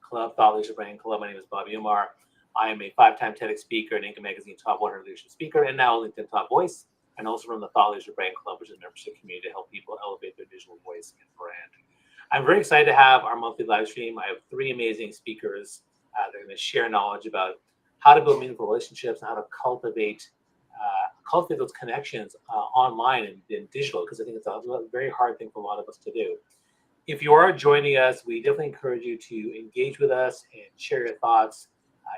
Club, Thought Leadership Brand Club. My name is Bobby Umar. I am a 5-time TEDx speaker and Inc. Magazine Top 100 Leadership Speaker, and now LinkedIn Top Voice, and also from the Thought Leadership Brand Club, which is a membership community to help people elevate their digital voice and brand. I'm very excited to have our monthly live stream. I have 3 amazing speakers that are going to share knowledge about how to build meaningful relationships and how to cultivate those connections online and in digital, because I think it's a very hard thing for a lot of us to do. If you are joining us, we definitely encourage you to engage with us and share your thoughts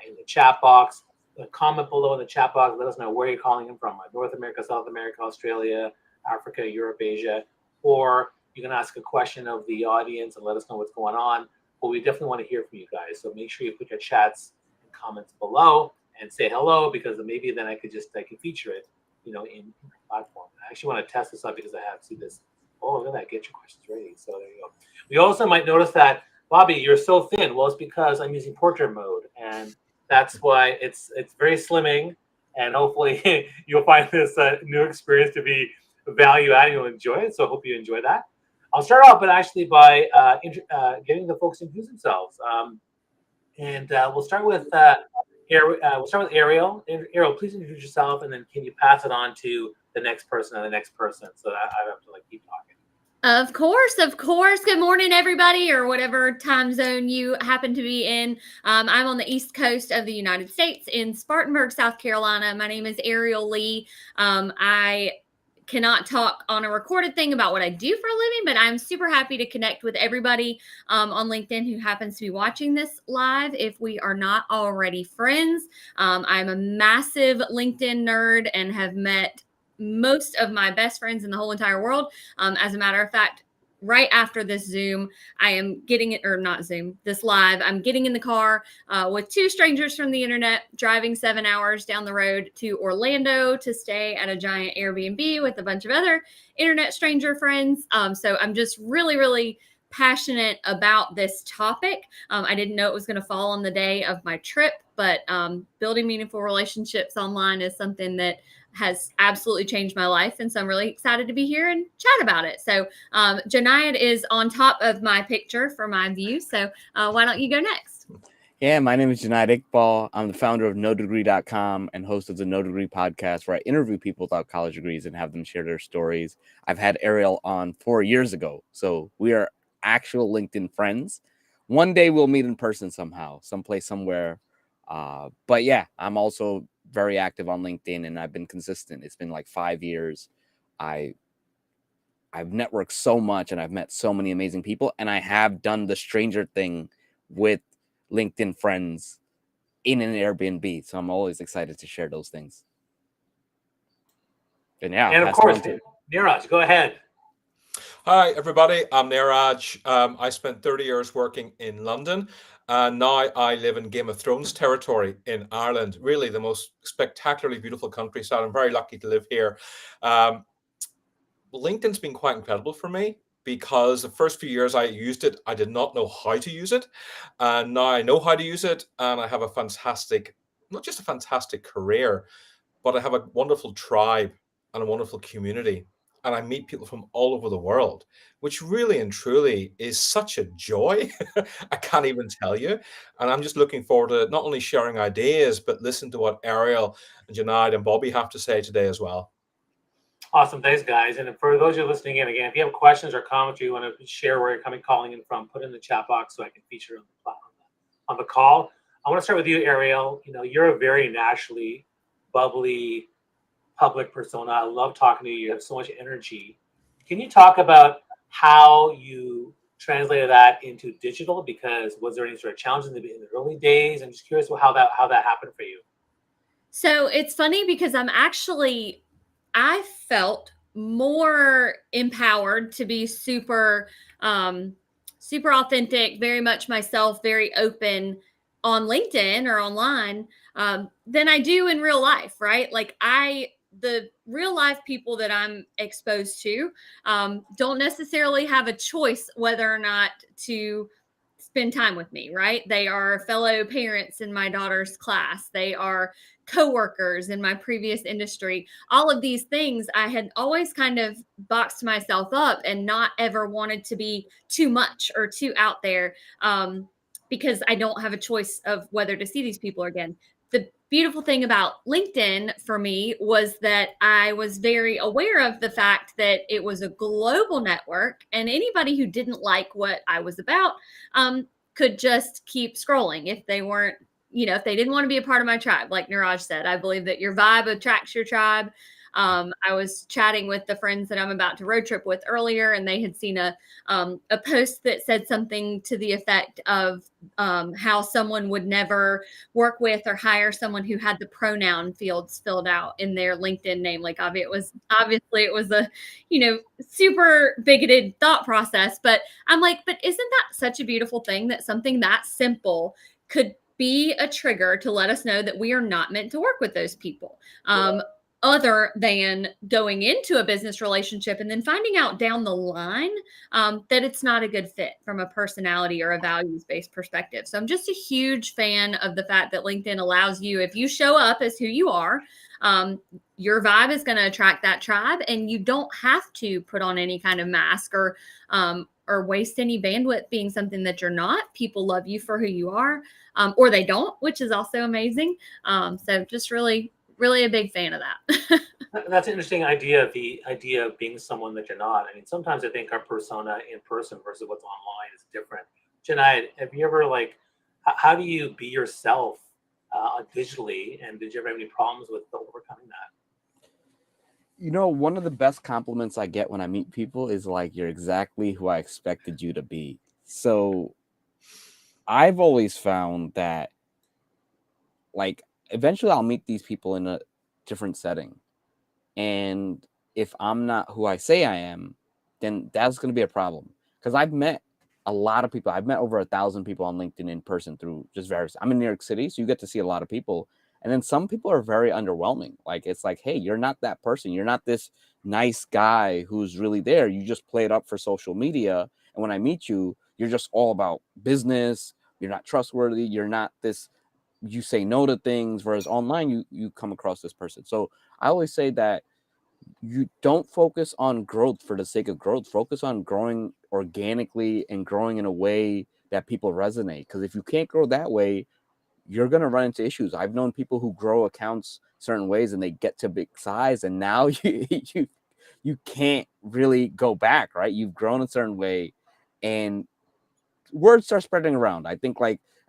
in the chat box. Comment below in the chat box. Let us know where you're calling in from, North America, South America, Australia, Africa, Europe, Asia, or you can ask a question of the audience and let us know what's going on. But we definitely want to hear from you guys. So make sure you put your chats and comments below and say hello, because maybe then I could feature it, in the platform. I actually want to test this out because I have this. Oh, look at that. Get your questions ready. So there you go. We also might notice that, Bobby, you're so thin. Well, it's because I'm using portrait mode, and that's why it's very slimming. And hopefully you'll find this new experience to be value adding. You'll enjoy it. So I hope you enjoy that. I'll start off, by getting the folks to introduce themselves. We'll start with Ariel. Ariel, please introduce yourself, and then can you pass it on to the next person and the next person, so that I have to keep talking. Of course. Good morning, everybody, or whatever time zone you happen to be in. I'm on the East Coast of the United States in Spartanburg, South Carolina. My name is Ariel Lee. I cannot talk on a recorded thing about what I do for a living, but I'm super happy to connect with everybody on LinkedIn who happens to be watching this live, if we are not already friends. I'm a massive LinkedIn nerd and have met most of my best friends in the whole entire world. As a matter of fact, right after this Zoom, I am getting it, or not Zoom, this live, I'm getting in the car with 2 strangers from the internet, driving 7 hours down the road to Orlando to stay at a giant Airbnb with a bunch of other internet stranger friends. So I'm just really, really passionate about this topic. I didn't know it was going to fall on the day of my trip, but building meaningful relationships online is something that has absolutely changed my life. And so I'm really excited to be here and chat about it. So Jonaed is on top of my picture for my view. So why don't you go next? Yeah, my name is Jonaed Iqbal. I'm the founder of NoDegree.com and host of the No Degree podcast, where I interview people without college degrees and have them share their stories. I've had Ariel on 4 years ago, so we are actual LinkedIn friends. One day we'll meet in person somehow, someplace, somewhere. But yeah, I'm also very active on LinkedIn, and I've been consistent. It's been like 5 years. I've networked so much, and I've met so many amazing people, and I have done the stranger thing with LinkedIn friends in an Airbnb. So I'm always excited to share those things. And yeah, and of course, Niraj, go ahead. Hi, everybody. I'm Niraj. I spent 30 years working in London, and now I live in Game of Thrones territory in Ireland. Really, the most spectacularly beautiful countryside. I'm very lucky to live here. LinkedIn's been quite incredible for me, because the first few years I used it, I did not know how to use it. And now I know how to use it, and I have a fantastic, not just a fantastic career, but I have a wonderful tribe and a wonderful community. And I meet people from all over the world, which really and truly is such a joy. I can't even tell you. And I'm just looking forward to not only sharing ideas, but listen to what Ariel and Jonaed and Bobby have to say today as well. Awesome. Thanks, guys. And for those of you listening in, again, if you have questions or comments, or you want to share where you're calling in from, put it in the chat box so I can feature on the call. I want to start with you, Ariel. You're a very naturally bubbly public persona. I love talking to you. You have so much energy. Can you talk about how you translated that into digital? Because was there any sort of challenge in the early days? I'm just curious how that happened for you. So it's funny because I felt more empowered to be super authentic, very much myself, very open on LinkedIn or online than I do in real life, right? Like the real life people that I'm exposed to don't necessarily have a choice whether or not to spend time with me, right? They are fellow parents in my daughter's class. They are coworkers in my previous industry. All of these things, I had always kind of boxed myself up and not ever wanted to be too much or too out there. because I don't have a choice of whether to see these people again. The beautiful thing about LinkedIn for me was that I was very aware of the fact that it was a global network, and anybody who didn't like what I was about could just keep scrolling if they weren't, if they didn't want to be a part of my tribe. Like Niraj said, I believe that your vibe attracts your tribe. I was chatting with the friends that I'm about to road trip with earlier, and they had seen a post that said something to the effect of how someone would never work with or hire someone who had the pronoun fields filled out in their LinkedIn name. Like obviously it was a, super bigoted thought process, but I'm like, but isn't that such a beautiful thing that something that simple could be a trigger to let us know that we are not meant to work with those people? Other than going into a business relationship and then finding out down the line that it's not a good fit from a personality or a values-based perspective. So I'm just a huge fan of the fact that LinkedIn allows you, if you show up as who you are, your vibe is going to attract that tribe, and you don't have to put on any kind of mask or waste any bandwidth being something that you're not. People love you for who you are, or they don't, which is also amazing. So just really a big fan of that. That's an interesting idea, the idea of being someone that you're not. I mean, sometimes I think our persona in person versus what's online is different. Jonaed, have you ever how do you be yourself digitally, and did you ever have any problems with overcoming that? One of the best compliments I get when I meet people is like, you're exactly who I expected you to be. So I've always found that eventually I'll meet these people in a different setting. And if I'm not who I say I am, then that's going to be a problem. Because I've met a lot of people. I've met over 1,000 people on LinkedIn in person through just various. I'm in New York City, so you get to see a lot of people. And then some people are very underwhelming. It's like, hey, you're not that person. You're not this nice guy who's really there. You just play it up for social media. And when I meet you, you're just all about business. You're not trustworthy. You're not this. You say no to things, whereas online you come across this person. So I always say that you don't focus on growth for the sake of growth. Focus on growing organically and growing in a way that people resonate. Because if you can't grow that way, you're going to run into issues. I've known people who grow accounts certain ways and they get to big size, and now you can't really go back, right? You've grown a certain way, and words start spreading around. I think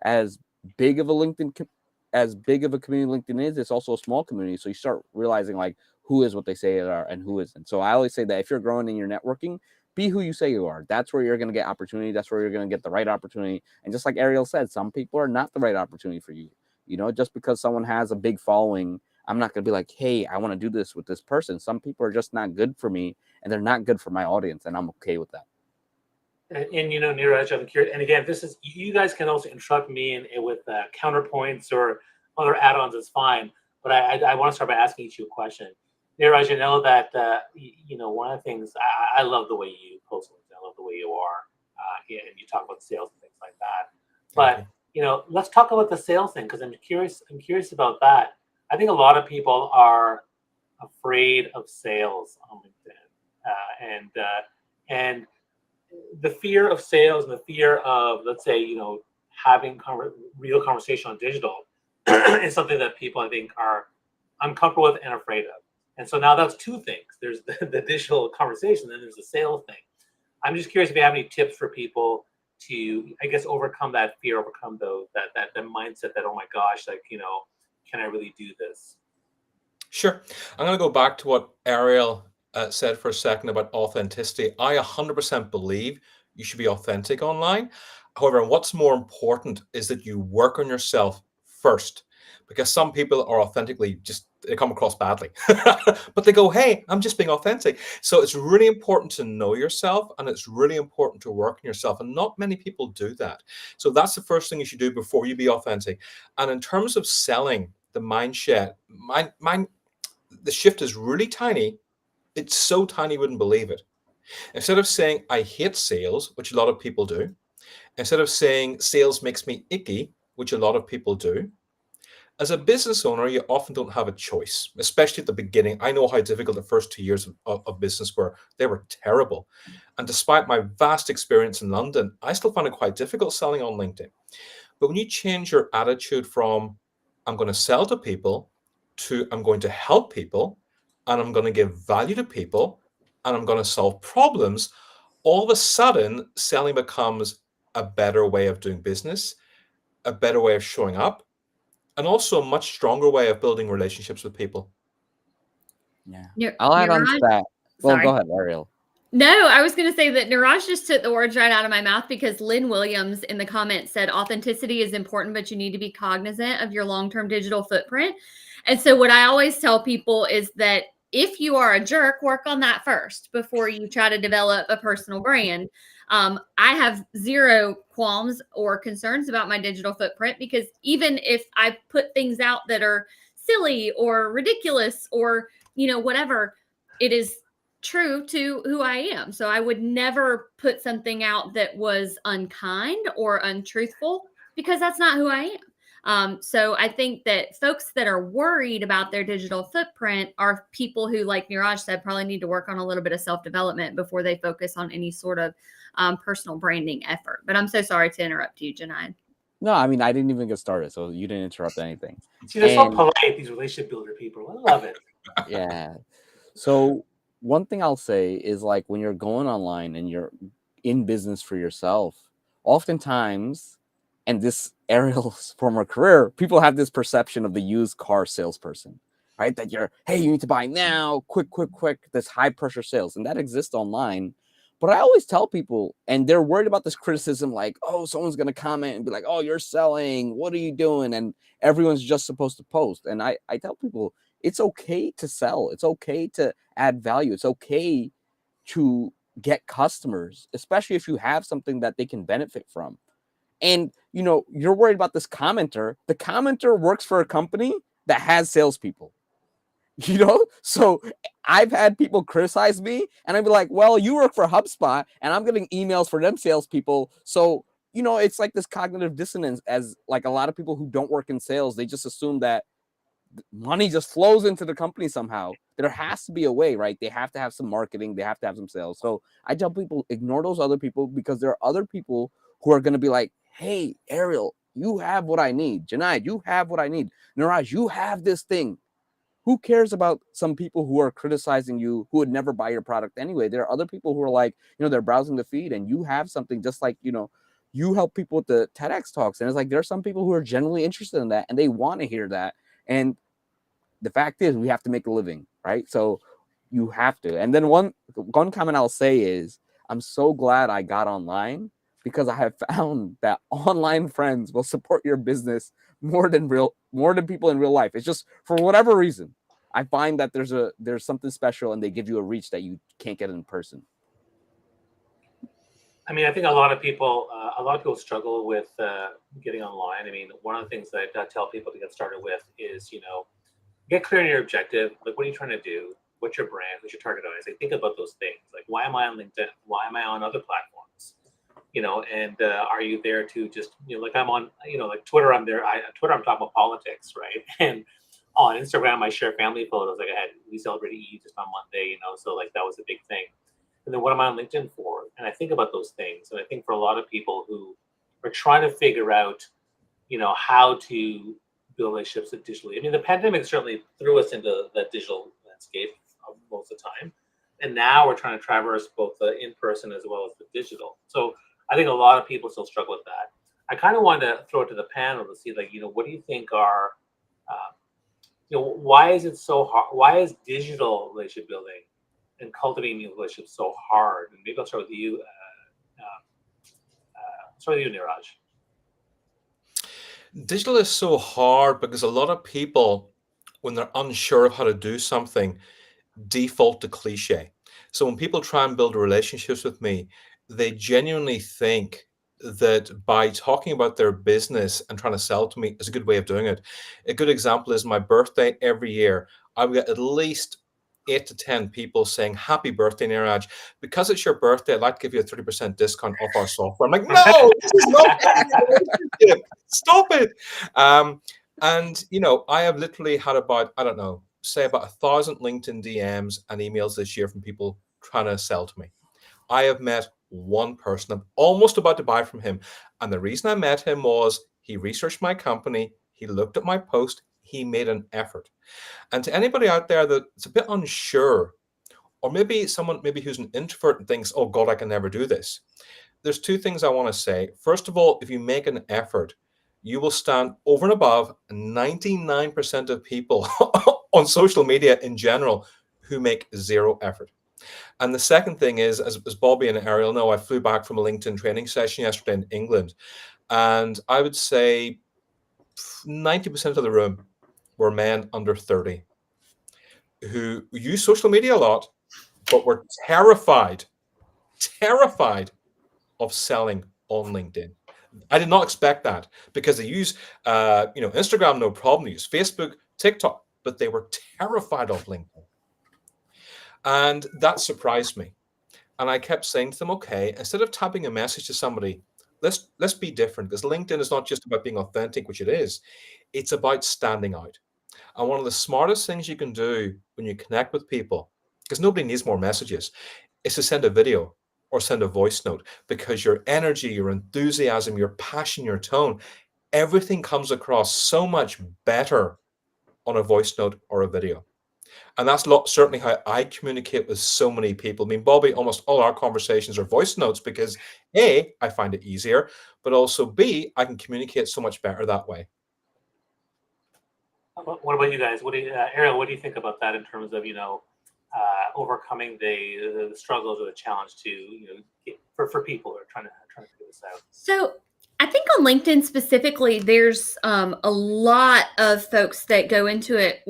as big of a community LinkedIn is, it's also a small community. So you start realizing who is what they say they are and who isn't. So I always say that if you're growing in your networking, be who you say you are. That's where you're going to get opportunity. That's where you're going to get the right opportunity. And just like Ariel said, some people are not the right opportunity for you. Just because someone has a big following, I'm not going to be like, hey, I want to do this with this person. Some people are just not good for me, and they're not good for my audience, and I'm okay with that. And Niraj, I'm curious. And again, this is, you guys can also interrupt me with counterpoints or other add-ons. It's fine. But I want to start by asking each of you a question. Niraj, I know that one of the things I love the way you post LinkedIn. I love the way you are, and you talk about sales and things like that. But let's talk about the sales thing, because I'm curious about that. I think a lot of people are afraid of sales on LinkedIn, and the fear of sales and the fear of, let's say, having real conversation on digital is something that people, I think, are uncomfortable with and afraid of. And so now that's two things. There's the digital conversation, then there's the sales thing. I'm just curious if you have any tips for people to, I guess, overcome that fear, overcome that mindset that, oh my gosh, can I really do this? Sure. I'm going to go back to what Ariel said for a second about authenticity. I 100% believe you should be authentic online. However, what's more important is that you work on yourself first, because some people are authentically they come across badly, but they go, hey, I'm just being authentic. So it's really important to know yourself, and it's really important to work on yourself. And not many people do that. So that's the first thing you should do before you be authentic. And in terms of selling, the mindset, the shift is really tiny. It's so tiny you wouldn't believe it. Instead of saying, I hate sales, which a lot of people do, instead of saying sales makes me icky, which a lot of people do, As a business owner, you often don't have a choice, especially at the beginning. I know how difficult the first 2 years of business were. They were terrible. And despite my vast experience in London, I still found it quite difficult selling on LinkedIn. But when you change your attitude from I'm going to sell to people to I'm going to help people and I'm going to give value to people and I'm going to solve problems, all of a sudden selling becomes a better way of doing business, a better way of showing up, and also a much stronger way of building relationships with people. Yeah. Nir- I'll add on to Niraj? that. Well, Sorry. go ahead, Ariel. No, I was going to say that Niraj just took the words right out of my mouth because Lynn Williams in the comments said authenticity is important, but you need to be cognizant of your long-term digital footprint. And so what I always tell people is that if you are a jerk, work on that first before you try to develop a personal brand. I have zero qualms or concerns about my digital footprint because even if I put things out that are silly or ridiculous or, whatever, it is true to who I am. So I would never put something out that was unkind or untruthful because that's not who I am. So I think that folks that are worried about their digital footprint are people who, like Niraj said, probably need to work on a little bit of self-development before they focus on any sort of personal branding effort. But I'm so sorry to interrupt you, Jonaed. No, I mean, I didn't even get started, so you didn't interrupt anything. See, they're so And- polite, these relationship builder people. I love it. Yeah. So one thing I'll say is like when you're going online and you're in business for yourself, oftentimes, and this Ariel's former career, people have this perception of the used car salesperson, right? That hey, you need to buy now, quick, this high pressure sales. And that exists online. But I always tell people, and they're worried about this criticism, like, oh, someone's going to comment and be like, oh, you're selling. What are you doing? And everyone's just supposed to post. And I tell people, it's okay to sell. It's okay to add value. It's okay to get customers, especially if you have something that they can benefit from. And, you're worried about this commenter. The commenter works for a company that has salespeople. So I've had people criticize me and I'd be like, well, you work for HubSpot and I'm getting emails for them salespeople. So, it's like this cognitive dissonance as like a lot of people who don't work in sales, they just assume that money just flows into the company somehow. There has to be a way, right? They have to have some marketing. They have to have some sales. So I tell people, ignore those other people because there are other people who are going to be like, hey, Ariel, you have what I need. Jonaed, you have what I need. Niraj, you have this thing. Who cares about some people who are criticizing you who would never buy your product anyway? There are other people who are like, they're browsing the feed and you have something just like, you help people with the TEDx talks. And it's like, there are some people who are genuinely interested in that and they want to hear that. And the fact is we have to make a living, right? So you have to. And then one comment I'll say is I'm so glad I got online because I have found that online friends will support your business more than people in real life. It's just for whatever reason, I find that there's something special and they give you a reach that you can't get in person. I mean, I think a lot of people struggle with getting online. I mean, one of the things that I tell people to get started with is, get clear on your objective. Like, what are you trying to do? What's your brand? What's your target audience? Like, think about those things. Like, why am I on LinkedIn? Why am I on other platforms? And are you there to just, like I'm on, like Twitter, I'm there. Twitter, I'm talking about politics, right? And on Instagram, I share family photos. Like we celebrated Eid just on Monday, so like that was a big thing. And then what am I on LinkedIn for? And I think about those things. And I think for a lot of people who are trying to figure out, how to build relationships digitally. I mean, the pandemic certainly threw us into that digital landscape most of the time. And now we're trying to traverse both the in-person as well as the digital. So I think a lot of people still struggle with that. I kind of wanted to throw it to the panel to see, like, what do you think are, why is it so hard? Why is digital relationship building and cultivating new relationships so hard? And maybe I'll start with you. Niraj. Digital is so hard because a lot of people, when they're unsure of how to do something, default to cliche. So when people try and build relationships with me, they genuinely think that by talking about their business and trying to sell to me is a good way of doing it. A good example is my birthday every year. I would get at least 8 to 10 people saying, happy birthday, Niraj. Because it's your birthday, I'd like to give you a 30% discount off our software. I'm like, no, this is not. Stop it. And, you know, I have literally had about, I don't know, say about 1,000 LinkedIn DMs and emails this year from people trying to sell to me. I have met one person. I'm almost about to buy from him. And the reason I met him was he researched my company. He looked at my post. He made an effort. And to anybody out there that's a bit unsure, or maybe someone maybe who's an introvert and thinks, oh God, I can never do this. There's two things I want to say. First of all, if you make an effort, you will stand over and above 99% of people on social media in general who make zero effort. And the second thing is, as Bobby and Ariel know, I flew back from a LinkedIn training session yesterday in England, and I would say 90% of the room were men under 30 who use social media a lot, but were terrified of selling on LinkedIn. I did not expect that because they use, Instagram, no problem. They use Facebook, TikTok, but they were terrified of LinkedIn. And that surprised me. And I kept saying to them, okay, instead of typing a message to somebody, let's be different, because LinkedIn is not just about being authentic, which it is. It's about standing out. And one of the smartest things you can do when you connect with people, because nobody needs more messages, is to send a video or send a voice note, because your energy, your enthusiasm, your passion, your tone, everything comes across so much better on a voice note or a video. And that's certainly how I communicate with so many people. I mean, Bobby, almost all our conversations are voice notes because A, I find it easier, but also B, I can communicate so much better that way. What about you guys? Ariel, what do you think about that in terms of, overcoming the struggles or the challenge to, for people who are trying to figure this out? So I think on LinkedIn specifically, there's a lot of folks that go into it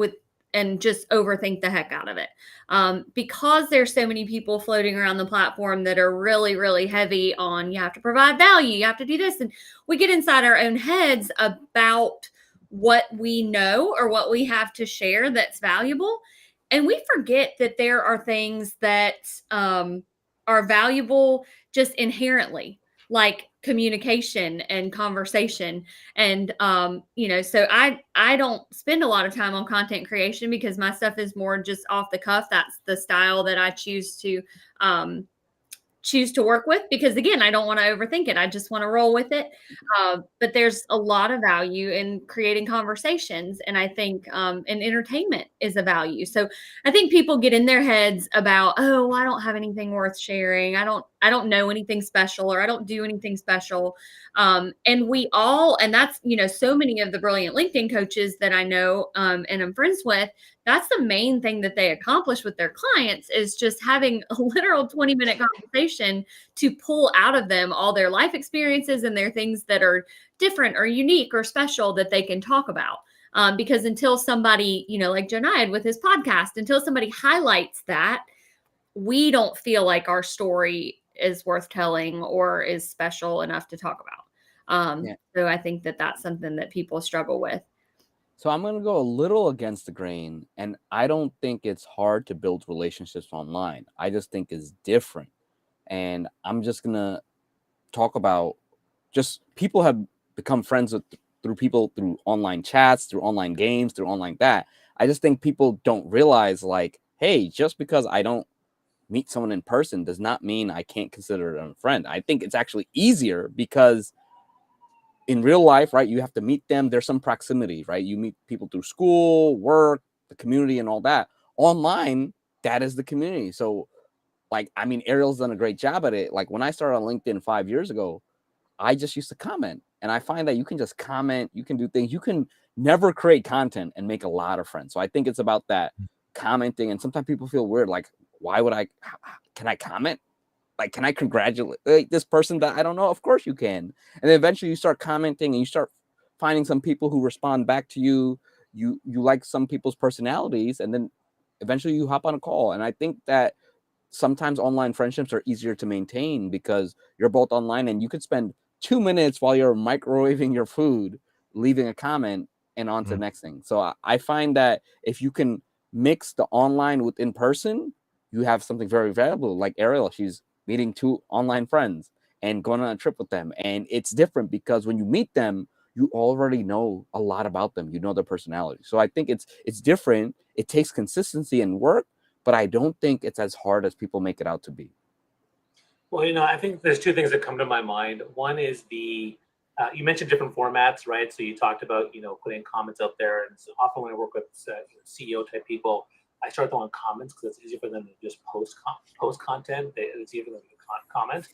and just overthink the heck out of it. Because there's so many people floating around the platform that are really, really heavy on, you have to provide value, you have to do this. And we get inside our own heads about what we know or what we have to share that's valuable. And we forget that there are things that are valuable just inherently, like communication and conversation. And so I don't spend a lot of time on content creation because my stuff is more just off the cuff. That's the style that I choose to work with, because again, I don't want to overthink it. I just want to roll with it. But there's a lot of value in creating conversations. And I think and entertainment is a value. So I think people get in their heads about, oh, I don't have anything worth sharing. I don't know anything special, or I don't do anything special. And that's, so many of the brilliant LinkedIn coaches that I know and I'm friends with, that's the main thing that they accomplish with their clients, is just having a literal 20-minute conversation to pull out of them all their life experiences and their things that are different or unique or special that they can talk about. Because until somebody, like Jonaed with his podcast, until somebody highlights that, we don't feel like our story is worth telling or is special enough to talk about. So I think that that's something that people struggle with. So I'm going to go a little against the grain, and I don't think it's hard to build relationships online. I just think it's different. And I'm just going to talk about just people have become friends through online chats, through online games, through online that. I just think people don't realize, like, hey, just because I don't meet someone in person does not mean I can't consider them a friend. I think it's actually easier because in real life, right, you have to meet them. There's some proximity, right? You meet people through school, work, the community, and all that. Online, that is the community. So, Ariel's done a great job at it. Like, when I started on LinkedIn 5 years ago, I just used to comment. And I find that you can just comment, you can do things. You can never create content and make a lot of friends. So I think it's about that commenting. And sometimes people feel weird, like, can I comment? Like, can I congratulate this person that I don't know? Of course you can. And then eventually you start commenting and you start finding some people who respond back to you. You like some people's personalities, and then eventually you hop on a call. And I think that sometimes online friendships are easier to maintain because you're both online and you could spend 2 minutes while you're microwaving your food, leaving a comment, and on to the next thing. So I find that if you can mix the online with in person, you have something very valuable. Like Ariel, she's meeting 2 online friends and going on a trip with them. And it's different because when you meet them, you already know a lot about them. You know their personality. So I think it's different. It takes consistency and work, but I don't think it's as hard as people make it out to be. Well, I think there's two things that come to my mind. One is you mentioned different formats, right? So you talked about, putting comments out there. And so often when I work with CEO type people, I start them on comments because it's easier for them to just post content. It's easier for them to comment.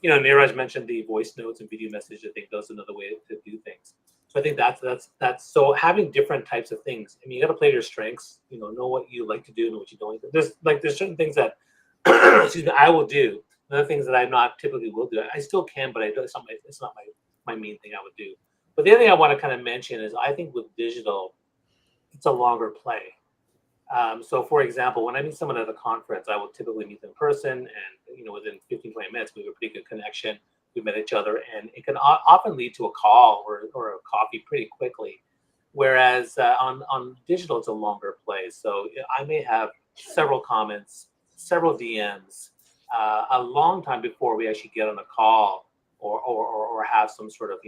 Niraj mentioned the voice notes and video message. I think that's another way to do things. So I think that's so having different types of things. I mean, you got to play your strengths. Know what you like to do and what you don't. There's certain things that excuse me, I will do. Other things that I not typically will do. I still can, but it's not my main thing I would do. But the other thing I want to kind of mention is I think with digital, it's a longer play. So for example, when I meet someone at a conference, I will typically meet them in person, and within 15, 20 minutes, we have a pretty good connection. We met each other, and it can often lead to a call or a coffee pretty quickly. Whereas on digital, it's a longer play. So I may have several comments, several DMs, a long time before we actually get on a call or have some sort of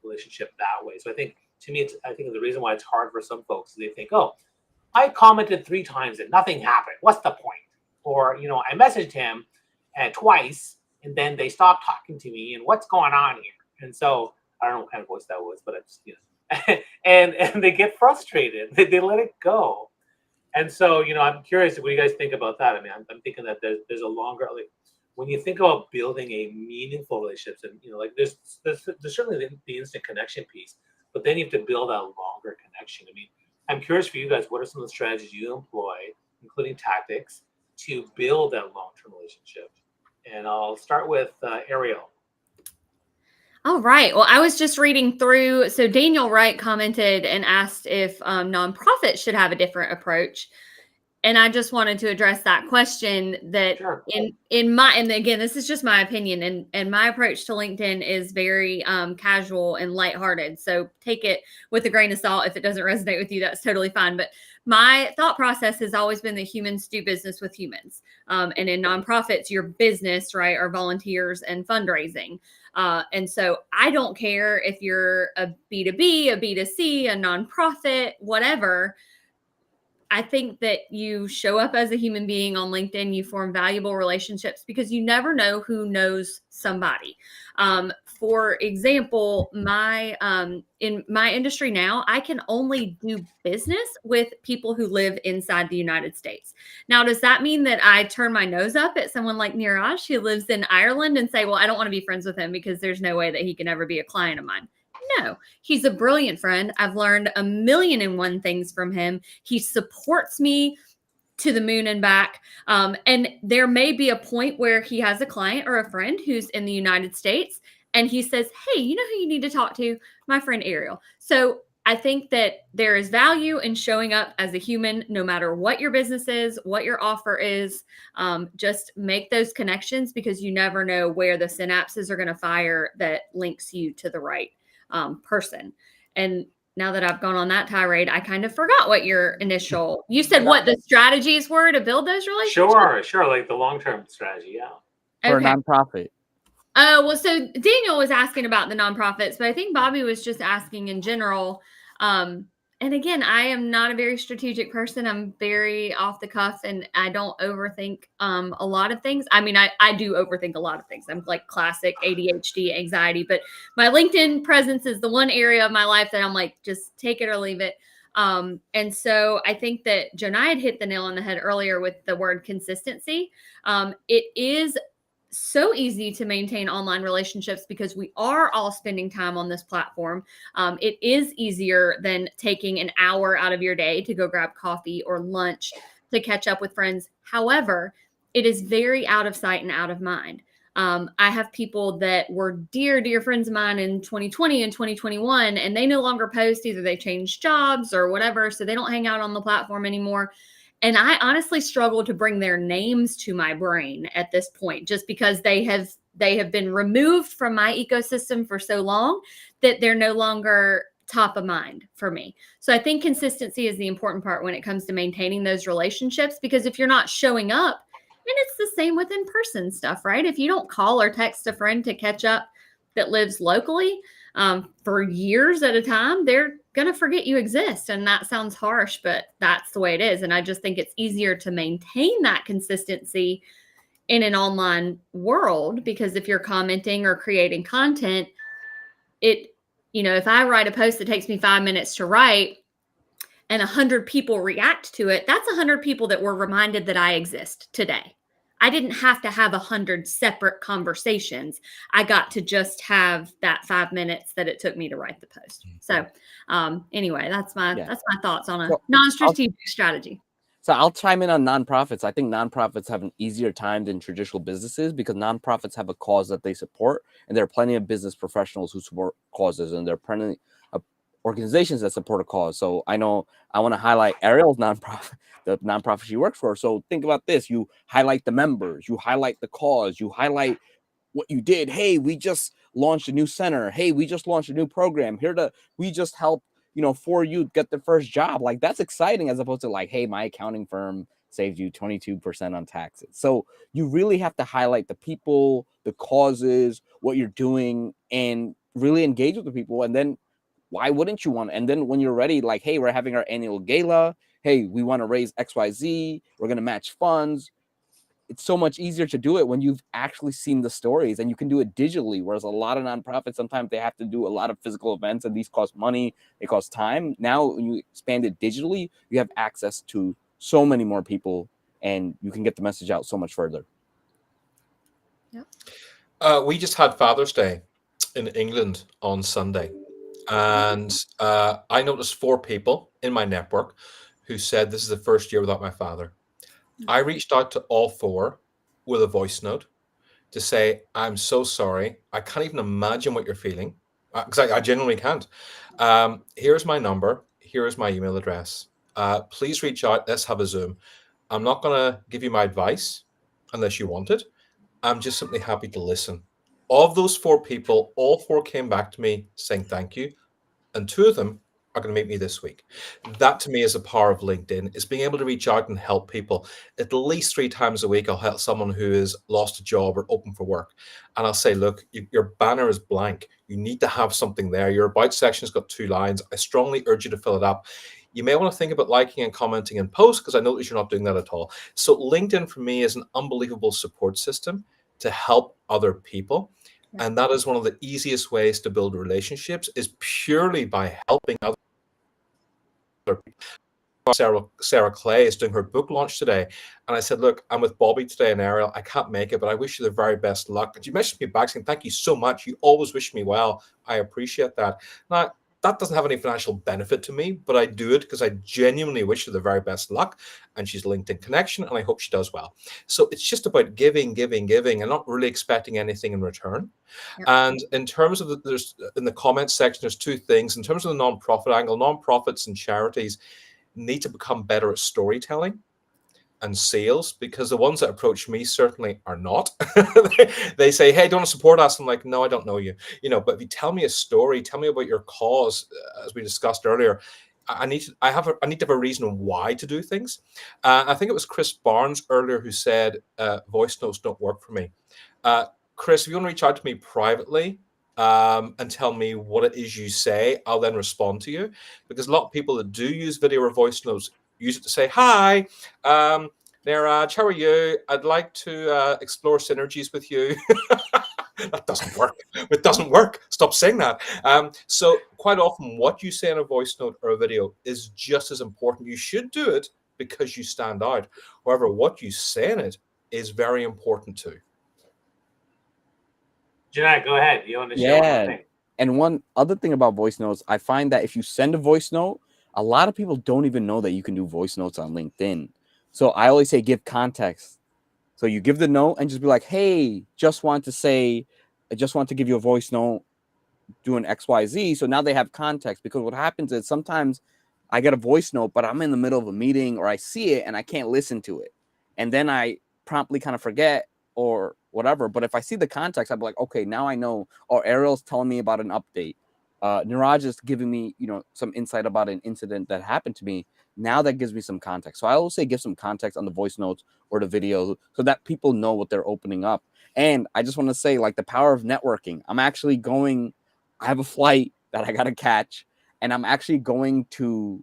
relationship that way. So I think to me, I think the reason why it's hard for some folks is they think, oh, I commented 3 times and nothing happened. What's the point? Or I messaged him twice and then they stopped talking to me. And what's going on here? And so I don't know what kind of voice that was, but it's and they get frustrated. They let it go. And so, I'm curious what you guys think about that. I mean, I'm thinking that there's a longer, when you think about building a meaningful relationships, and there's certainly the instant connection piece, but then you have to build a longer connection. I mean, I'm curious for you guys, what are some of the strategies you employ, including tactics, to build that long-term relationship? And I'll start with Ariel. All right. Well, I was just reading through. So Daniel Wright commented and asked if nonprofits should have a different approach. And I just wanted to address that question that Sure. and again, this is just my opinion, and my approach to LinkedIn is very casual and lighthearted. So take it with a grain of salt. If it doesn't resonate with you, that's totally fine. But my thought process has always been that humans do business with humans. And in nonprofits, your business, right, are volunteers and fundraising. And so I don't care if you're a B2B, a B2C, a nonprofit, whatever. I think that you show up as a human being on LinkedIn, you form valuable relationships because you never know who knows somebody. For example, in my industry now, I can only do business with people who live inside the United States. Now, does that mean that I turn my nose up at someone like Niraj who lives in Ireland and say, well, I don't want to be friends with him because there's no way that he can ever be a client of mine? No, he's a brilliant friend. I've learned 1,000,001 things from him. He supports me to the moon and back. And there may be a point where he has a client or a friend who's in the United States and he says, hey, you know who you need to talk to? My friend Ariel. So I think that there is value in showing up as a human, no matter what your business is, what your offer is. Just make those connections because you never know where the synapses are going to fire that links you to the right person. And now that I've gone on that tirade, I kind of forgot what your you said what the strategies were to build those relationships? Sure. Like the long-term strategy. Yeah. For a nonprofit. Well, so Daniel was asking about the nonprofits, but I think Bobby was just asking in general. And again, I am not a very strategic person. I'm very off the cuff and I don't overthink a lot of things. I mean, I do overthink a lot of things. I'm like classic ADHD anxiety, but my LinkedIn presence is the one area of my life that I'm like, just take it or leave it. And so I think that Jonaed hit the nail on the head earlier with the word consistency. It is so easy to maintain online relationships because we are all spending time on this platform. It is easier than taking an hour out of your day to go grab coffee or lunch to catch up with friends. However, it is very out of sight and out of mind. I have people that were dear friends of mine in 2020 and 2021, and they no longer post. Either they changed jobs or whatever, so they don't hang out on the platform anymore. And I honestly struggle to bring their names to my brain at this point, just because they have been removed from my ecosystem for so long that they're no longer top of mind for me. So I think consistency is the important part when it comes to maintaining those relationships, because if you're not showing up, and it's the same with in-person stuff, right? If you don't call or text a friend to catch up that lives locally, for years at a time, they're going to forget you exist. And that sounds harsh, but that's the way it is. And I just think it's easier to maintain that consistency in an online world, because if you're commenting or creating content, if I write a post that takes me 5 minutes to write and 100 people react to it, that's 100 people that were reminded that I exist today. I didn't have to have 100 separate conversations. I got to just have that 5 minutes that it took me to write the post. So anyway, that's my thoughts on a non-strategic strategy. So I'll chime in on nonprofits. I think nonprofits have an easier time than traditional businesses because nonprofits have a cause that they support, and there are plenty of business professionals who support causes, and there are plenty of organizations that support a cause. So I know I want to highlight Ariel's nonprofit, the nonprofit she works for. So think about this: you highlight the members, you highlight the cause, you highlight what you did. Hey, we just launched a new center. Hey, we just launched a new program. We just helped 4 youth get their first job. Like, that's exciting, as opposed to like, hey, my accounting firm saved you 22% on taxes. So you really have to highlight the people, the causes, what you're doing, and really engage with the people. And then why wouldn't you want to? And then when you're ready, like, hey, we're having our annual gala. Hey, we want to raise XYZ. We're going to match funds. It's so much easier to do it when you've actually seen the stories, and you can do it digitally. Whereas a lot of nonprofits, sometimes they have to do a lot of physical events, and these cost money, they cost time. Now, when you expand it digitally, you have access to so many more people, and you can get the message out so much further. We just had Father's Day in England on Sunday, and I noticed 4 people in my network who said this is the first year without my father. I reached out to all 4 with a voice note to say, I'm so sorry. I can't even imagine what you're feeling, because I genuinely can't. Here's my number. Here is my email address. Please reach out. Let's have a Zoom. I'm not going to give you my advice unless you want it. I'm just simply happy to listen. Of those 4 people, all 4 came back to me saying thank you. And 2 of them are going to meet me this week. That, to me, is the power of LinkedIn, is being able to reach out and help people. At least 3 times a week, I'll help someone who has lost a job or open for work. And I'll say, look, your banner is blank. You need to have something there. Your about section's got 2 lines. I strongly urge you to fill it up. You may want to think about liking and commenting in posts, because I notice you're not doing that at all. So LinkedIn, for me, is an unbelievable support system to help other people. And that is one of the easiest ways to build relationships, is purely by helping other people. Sarah Clay is doing her book launch today. And I said, look, I'm with Bobby today and Ariel. I can't make it, but I wish you the very best luck. And she messaged me back saying, thank you so much. You always wish me well. I appreciate that. Now, that doesn't have any financial benefit to me, but I do it because I genuinely wish her the very best luck. And she's LinkedIn connection, and I hope she does well. So it's just about giving, and not really expecting anything in return. Yeah. And in terms of there's in the comments section, there's 2 things. In terms of the nonprofit angle, nonprofits and charities need to become better at storytelling and sales, because the ones that approach me certainly are not. They say, hey, do you want to support us? I'm like, no, I don't know you. But if you tell me a story, tell me about your cause, as we discussed earlier, I need to have a reason why to do things. I think it was Chris Barnes earlier who said voice notes don't work for me. Chris, if you want to reach out to me privately and tell me what it is you say, I'll then respond to you, because a lot of people that do use video or voice notes use it to say, hi, Niraj, how are you? I'd like to explore synergies with you. That doesn't work. It doesn't work. Stop saying that. So quite often what you say in a voice note or a video is just as important. You should do it because you stand out. However, what you say in it is very important too. Jonaed, go ahead. You want to share one more thing? And one other thing about voice notes, I find that if you send a voice note, a lot of people don't even know that you can do voice notes on LinkedIn. So I always say give context. So you give the note and just be like, hey, I just want to give you a voice note doing XYZ. So now they have context, because what happens is sometimes I get a voice note, but I'm in the middle of a meeting or I see it and I can't listen to it. And then I promptly kind of forget or whatever. But if I see the context, I'm like, okay, now I know. Or Ariel's telling me about an update. Niraj is giving me, some insight about an incident that happened to me. Now that gives me some context. So I always say give some context on the voice notes or the video so that people know what they're opening up. And I just want to say, like, the power of networking. I'm actually going I have a flight that I got to catch, and I'm actually going to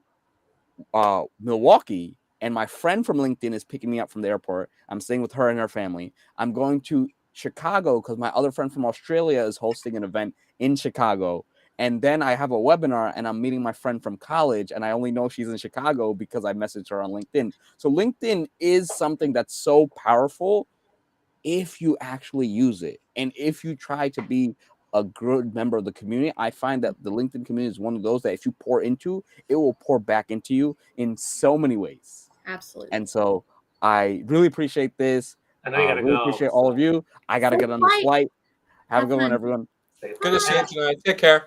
Milwaukee, and my friend from LinkedIn is picking me up from the airport. I'm staying with her and her family. I'm going to Chicago because my other friend from Australia is hosting an event in Chicago. And then I have a webinar and I'm meeting my friend from college, and I only know she's in Chicago because I messaged her on LinkedIn. So LinkedIn is something that's so powerful if you actually use it and if you try to be a good member of the community. I find that the LinkedIn community is one of those that if you pour into, it will pour back into you in so many ways. Absolutely. And so I really appreciate this. I know you gotta Really go. appreciate all of you. I got to get on this flight. Have a good one, everyone. Good to see you tonight. Take care.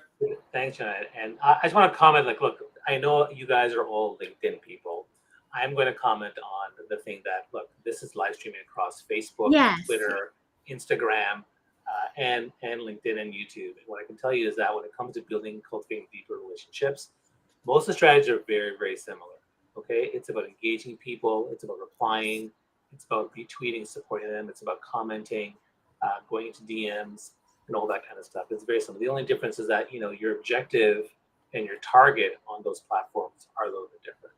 Thanks, Jonaed. And I just want to comment, like, look, I know you guys are all LinkedIn people. I'm going to comment on the thing that, look, this is live streaming across Facebook, Yes. Twitter, Instagram, and LinkedIn and YouTube. And what I can tell you is that when it comes to building, cultivating deeper relationships, most of the strategies are very, very similar. Okay, it's about engaging people. It's about replying. It's about retweeting, supporting them. It's about commenting, going into DMs, and all that kind of stuff. It's very similar. The only difference is that your objective and your target on those platforms are a little bit different.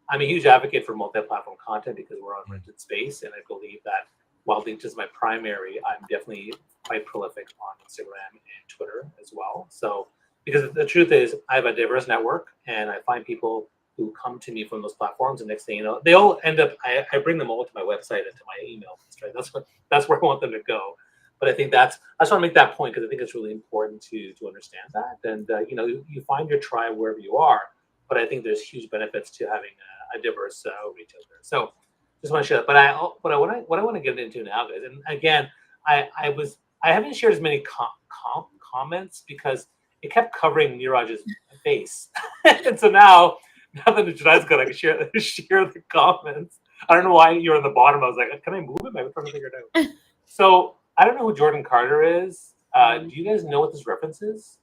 I'm a huge advocate for multi-platform content because we're on rented space, and I believe that while LinkedIn is my primary, I'm definitely quite prolific on Instagram and Twitter as well. So, because the truth is, I have a diverse network, and I find people who come to me from those platforms, and next thing you know, they all end up. I bring them all to my website and to my email list. Right, that's where I want them to go. But I think I just want to make that point because I think it's really important to understand that. And you find your tribe wherever you are. But I think there's huge benefits to having a diverse retail there. So just want to share that. But what I want to get into now, guys, and again, I haven't shared as many comments because it kept covering Niraj's face, and so now that Jonaed's gone, I can share the comments. I don't know why you're on the bottom. I was like, can I move it? I'm trying to figure it out. So I don't know who Jordan Carter is. Do you guys know what this reference is?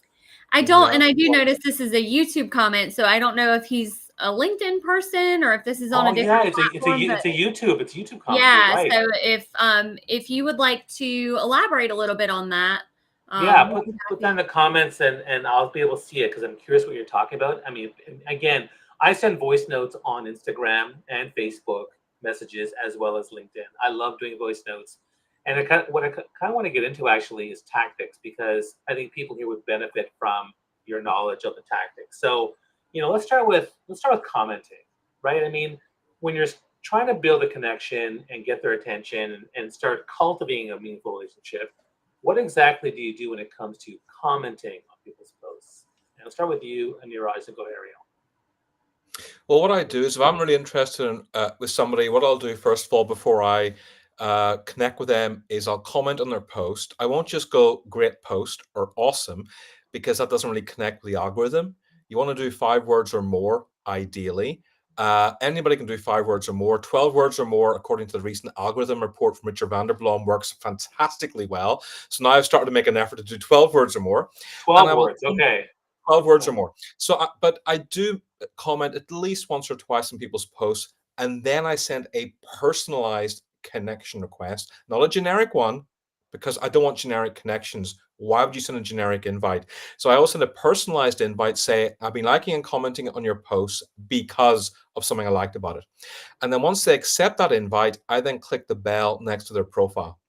I don't, and I do notice this is a YouTube comment, so I don't know if he's a LinkedIn person or if this is on a different platform. It's a YouTube comment. Yeah, right. So if you would like to elaborate a little bit on that, put that in the comments, and I'll be able to see it because I'm curious what you're talking about. I mean, again, I send voice notes on Instagram and Facebook messages as well as LinkedIn. I love doing voice notes. And what I kind of want to get into actually is tactics, because I think people here would benefit from your knowledge of the tactics. So, let's start with commenting, right? I mean, when you're trying to build a connection and get their attention and start cultivating a meaningful relationship, what exactly do you do when it comes to commenting on people's posts? And I'll start with you, and Niraj, and go to Ariel. Well, what I do is if I'm really interested in, with somebody, what I'll do first of all before I connect with them is I'll comment on their post. I won't just go great post or awesome, because that doesn't really connect with the algorithm. You want to do 5 words or more, ideally. Anybody can do 5 words or more. 12 words or more, according to the recent algorithm report from Richard Vanderblom, works fantastically well. So now I've started to make an effort to do 12 words or more. 12 words, okay. 12 words or more. So, but I do comment at least once or twice in people's posts, and then I send a personalized connection request, not a generic one, because I don't want generic connections. Why would you send a generic invite? So I also send a personalized invite, say, I've been liking and commenting on your posts because of something I liked about it. And then once they accept that invite, I then click the bell next to their profile,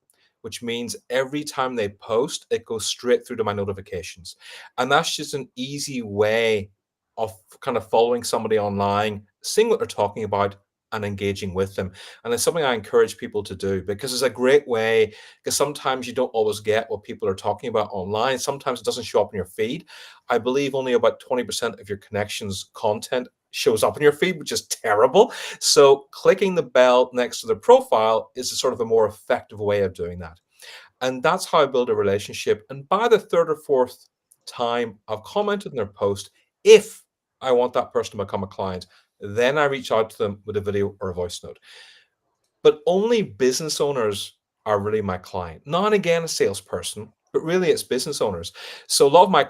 which means every time they post, it goes straight through to my notifications. And that's just an easy way of kind of following somebody online, seeing what they're talking about, and engaging with them. And it's something I encourage people to do because it's a great way, because sometimes you don't always get what people are talking about online. Sometimes it doesn't show up in your feed. I believe only about 20% of your connections content shows up in your feed, which is terrible. So clicking the bell next to the profile is a sort of a more effective way of doing that. And that's how I build a relationship. And by the 3rd or 4th time I've commented on their post, if I want that person to become a client, then I reach out to them with a video or a voice note. But only business owners are really my client. Not again a salesperson, but really it's business owners. So a lot of my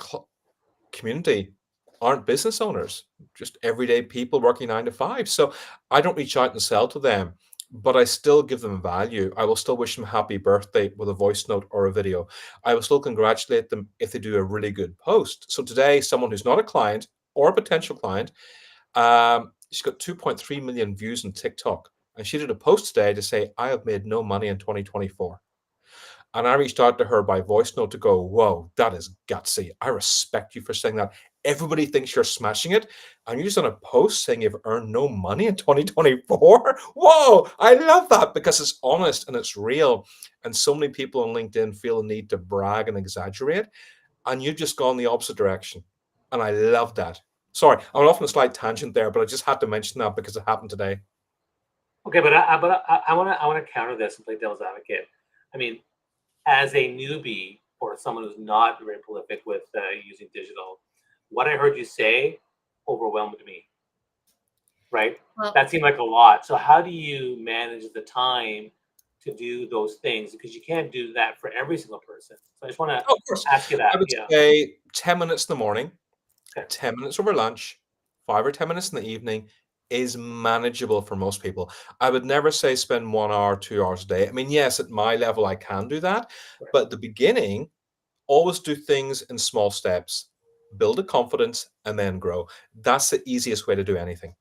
community aren't business owners, just everyday people working 9 to 5. So I don't reach out and sell to them. but I still give them value. I will still wish them happy birthday with a voice note or a video. I will still congratulate them if they do a really good post. So today, someone who's not a client or a potential client, she's got 2.3 million views on TikTok. And she did a post today to say, I have made no money in 2024. And I reached out to her by voice note to go, whoa, that is gutsy. I respect you for saying that. Everybody thinks you're smashing it. And you're just on a post saying you've earned no money in 2024. Whoa, I love that because it's honest and it's real. And so many people on LinkedIn feel the need to brag and exaggerate. And you've just gone the opposite direction. And I love that. Sorry, I'm off on a slight tangent there, but I just had to mention that because it happened today. Okay, but I want to counter this and play devil's advocate. I mean, as a newbie or someone who's not very prolific with using digital, what I heard you say overwhelmed me. Right? Well, that seemed like a lot. So how do you manage the time to do those things? Because you can't do that for every single person. So I just want to Of course, ask you that. I would Yeah. say 10 minutes in the morning, Okay. 10 minutes over lunch, 5 or 10 minutes in the evening is manageable for most people. I would never say spend 1 hour, 2 hours a day. I mean, yes, at my level, I can do that. Right. But at the beginning, always do things in small steps, build a confidence, and then grow. That's the easiest way to do anything.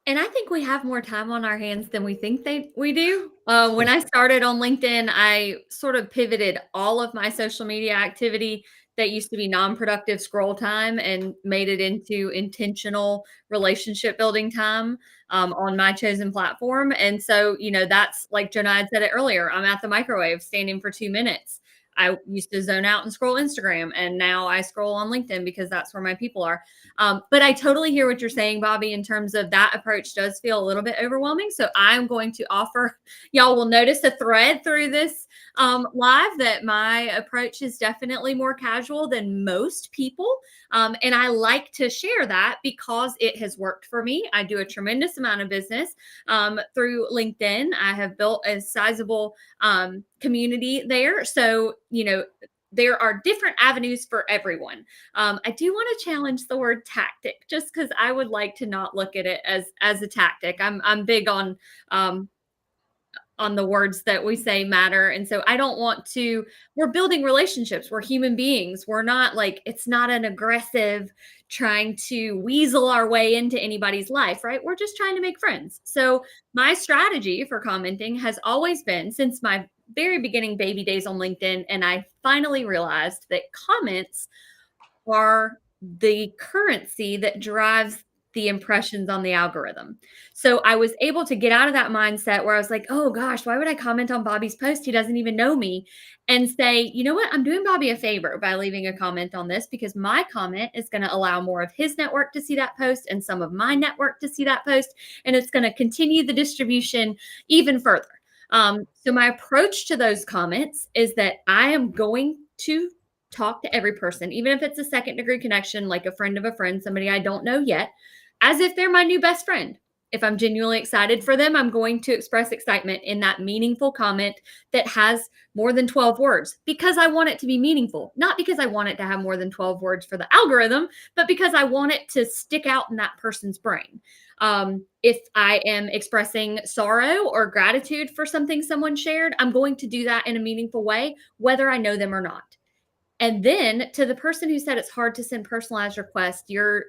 And I think we have more time on our hands than we think we do. When I started on LinkedIn, I sort of pivoted all of my social media activity that used to be non-productive scroll time and made it into intentional relationship building time on my chosen platform. And so, that's like Jonaed said it earlier. I'm at the microwave standing for 2 minutes. I used to zone out and scroll Instagram, and now I scroll on LinkedIn because that's where my people are. But I totally hear what you're saying, Bobby, in terms of that approach does feel a little bit overwhelming. So I'm going to offer, y'all will notice a thread through this live that my approach is definitely more casual than most people. And I like to share that because it has worked for me. I do a tremendous amount of business through LinkedIn. I have built a sizable community there. So, there are different avenues for everyone. I do want to challenge the word tactic, just because I would like to not look at it as a tactic. I'm big on the words that we say matter. And so I don't want to, we're building relationships. We're human beings. We're not like, it's not an aggressive trying to weasel our way into anybody's life, right? We're just trying to make friends. So my strategy for commenting has always been since my very beginning baby days on LinkedIn. And I finally realized that comments are the currency that drives the impressions on the algorithm. So I was able to get out of that mindset where I was like, oh gosh, why would I comment on Bobby's post? He doesn't even know me. And say, you know what? I'm doing Bobby a favor by leaving a comment on this because my comment is going to allow more of his network to see that post and some of my network to see that post. And it's going to continue the distribution even further. So my approach to those comments is that I am going to talk to every person, even if it's a second degree connection, like a friend of a friend, somebody I don't know yet, as if they're my new best friend. If I'm genuinely excited for them, I'm going to express excitement in that meaningful comment that has more than 12 words because I want it to be meaningful, not because I want it to have more than 12 words for the algorithm, but because I want it to stick out in that person's brain. If I am expressing sorrow or gratitude for something someone shared, I'm going to do that in a meaningful way, whether I know them or not. And then to the person who said it's hard to send personalized requests, your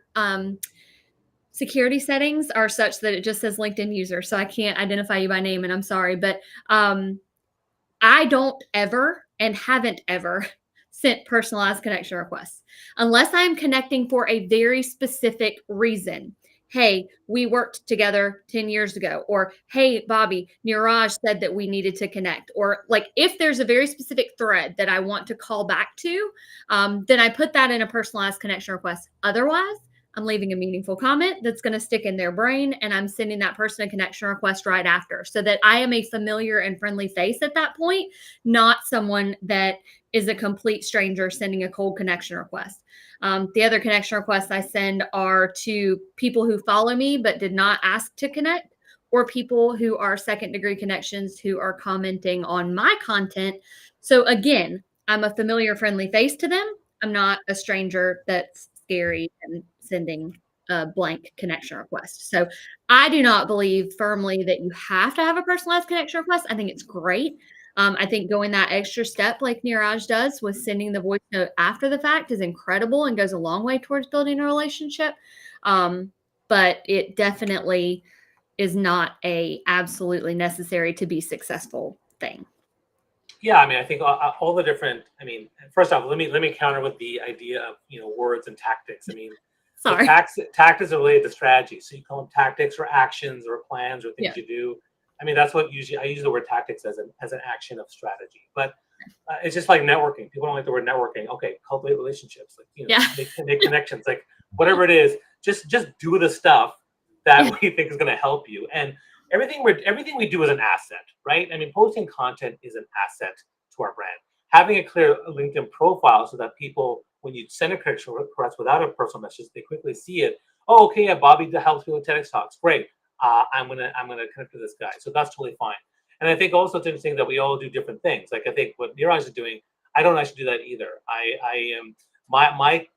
security settings are such that it just says LinkedIn user. So I can't identify you by name and I'm sorry, but I don't ever and haven't ever sent personalized connection requests unless I am connecting for a very specific reason. Hey, we worked together 10 years ago. Or, hey, Bobby, Niraj said that we needed to connect. Or like if there's a very specific thread that I want to call back to, then I put that in a personalized connection request. Otherwise, I'm leaving a meaningful comment that's going to stick in their brain, and I'm sending that person a connection request right after so that I am a familiar and friendly face at that point, not someone that is a complete stranger sending a cold connection request. The other connection requests I send are to people who follow me but did not ask to connect, or people who are second degree connections who are commenting on my content. So again, I'm a familiar, friendly face to them. I'm not a stranger that's scary and sending a blank connection request. So I do not believe firmly that you have to have a personalized connection request. I think it's great. I think going that extra step like Niraj does with sending the voice note after the fact is incredible and goes a long way towards building a relationship. But it definitely is not a absolutely necessary to be successful thing. Yeah, I mean, I think all the different. I mean, first off, let me counter with the idea of words and tactics. I mean, Sorry. Tactics are related to strategy, so you call them tactics or actions or plans or things you do. I mean, that's what I use the word tactics as an action of strategy. But it's just like networking. People don't like the word networking. Okay, cultivate relationships, make connections, like whatever it is. Just do the stuff that we think is going to help you. And everything we do is an asset, right? I mean, posting content is an asset to our brand. Having a clear LinkedIn profile so that people, when you send a connection request without a personal message, they quickly see it. Oh, okay, yeah, Bobby helps me with TEDx talks. Great. I'm gonna connect with this guy. So that's totally fine. And I think also it's interesting that we all do different things. Like I think what Niraj is doing, I don't actually do that either. I am my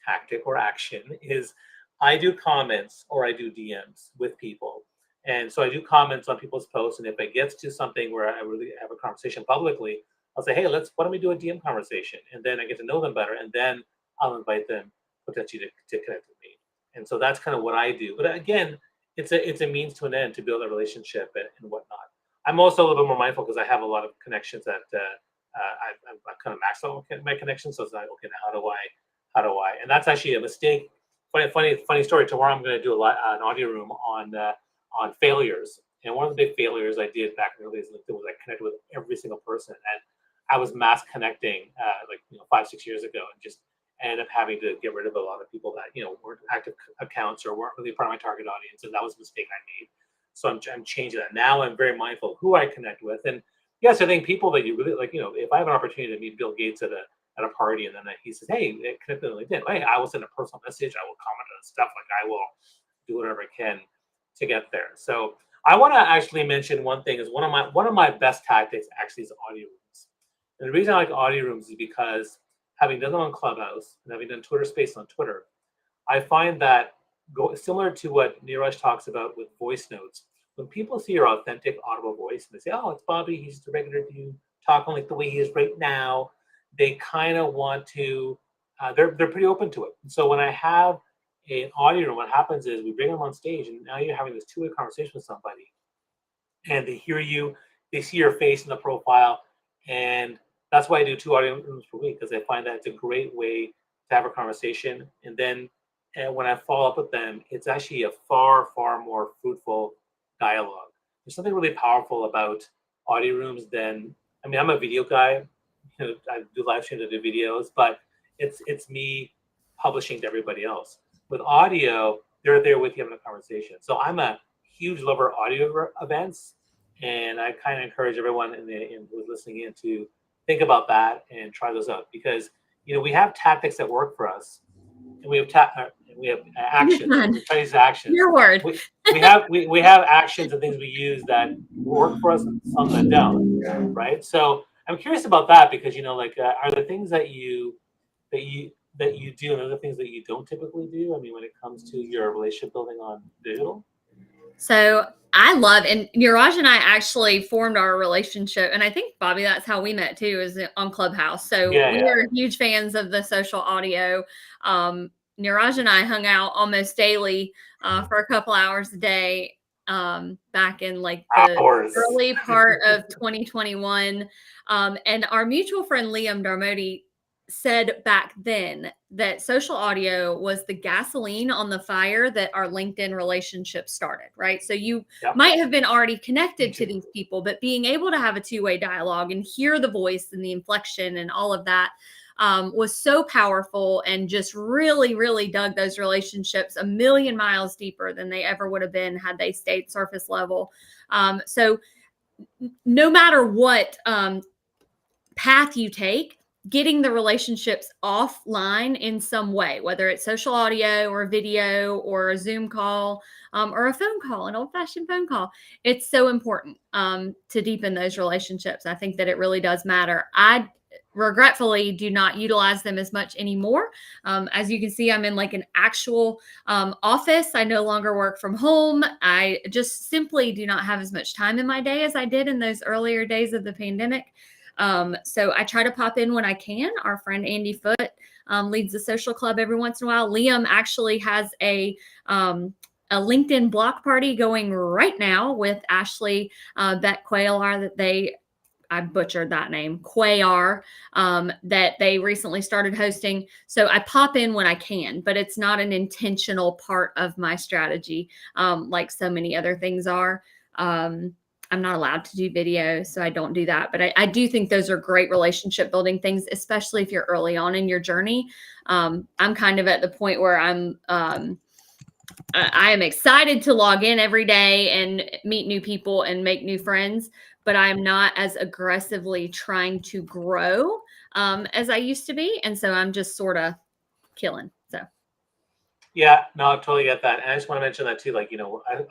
tactic or action is I do comments or I do DMs with people. And so I do comments on people's posts. And if it gets to something where I really have a conversation publicly, I'll say, hey, why don't we do a DM conversation? And then I get to know them better. And then I'll invite them potentially to connect with me. And so that's kind of what I do. But again, it's a means to an end to build a relationship and whatnot. I'm also a little bit more mindful because I have a lot of connections that I've kind of maxed out my connections. So it's like, okay, now how do I? And that's actually a mistake. Funny story. Tomorrow I'm going to do an audio room on failures. And one of the big failures I did back in the early days was I connected with every single person, and I was mass connecting 5-6 years ago, and just ended up having to get rid of a lot of people that weren't active accounts or weren't really part of my target audience, and that was a mistake I made. So I'm changing that now. I'm very mindful of who I connect with, and yes, I think people that you really like. If I have an opportunity to meet Bill Gates at a party, and then he says, "Hey, connect with LinkedIn," hey, I will send a personal message. I will comment on stuff. Like I will do whatever I can to get there. So I want to actually mention one thing is one of my best tactics actually is audio rooms. And the reason I like audio rooms is because having done them on Clubhouse and having done Twitter Space on Twitter, I find that similar to what Niraj talks about with voice notes, when people see your authentic audible voice and they say, oh, it's Bobby, he's just a regular dude talking like the way he is right now, they kind of want to, they're pretty open to it. And so when I have an audio room, what happens is we bring them on stage and now you're having this two-way conversation with somebody and they hear you, they see your face in the profile, and that's why I do 2 audio rooms per week, because I find that it's a great way to have a conversation. And then when I follow up with them, it's actually a far, far more fruitful dialogue. There's something really powerful about audio rooms than, I mean, I'm a video guy. I do live streams, I do videos, but it's me publishing to everybody else. With audio, they're there with you having a conversation. So I'm a huge lover of audio events, and I kind of encourage everyone who's listening in to think about that and try those out, because we have tactics that work for us, and we have actions. We try these actions. Your word. We have actions and things we use that work for us, and some that don't, right? So I'm curious about that, because are there things that you do and other things that you don't typically do? I mean, when it comes to your relationship building on digital. So I love, and Niraj and I actually formed our relationship, and I think, Bobby, that's how we met too, is on Clubhouse. So we are huge fans of the social audio. Niraj and I hung out almost daily for a couple hours a day back in like the early part of 2021. And our mutual friend Liam Darmody said back then that social audio was the gasoline on the fire that our LinkedIn relationship started, right? So you might have been already connected to these people, but being able to have a two-way dialogue and hear the voice and the inflection and all of that was so powerful, and just really, really dug those relationships a million miles deeper than they ever would have been had they stayed surface level. So no matter what path you take, getting the relationships offline in some way, whether it's social audio or video or a Zoom call or a phone call, an old-fashioned phone call, it's so important to deepen those relationships. I think that it really does matter. regretfully do not utilize them as much anymore. As you can see, I'm in like an actual office. I no longer work from home. I just simply do not have as much time in my day as I did in those earlier days of the pandemic. So I try to pop in when I can. Our friend Andy Foote leads the social club every once in a while. Liam actually has a LinkedIn block party going right now with Ashley Beck Quaylar that I butchered that name, Quayar, that they recently started hosting. So I pop in when I can, but it's not an intentional part of my strategy like so many other things are. I'm not allowed to do videos, so I don't do that. But I do think those are great relationship building things, especially if you're early on in your journey. I'm kind of at the point where I am excited to log in every day and meet new people and make new friends, but I'm not as aggressively trying to grow as I used to be. And so I'm just sort of killing. So. Yeah, no, I totally get that. And I just want to mention that too. Like,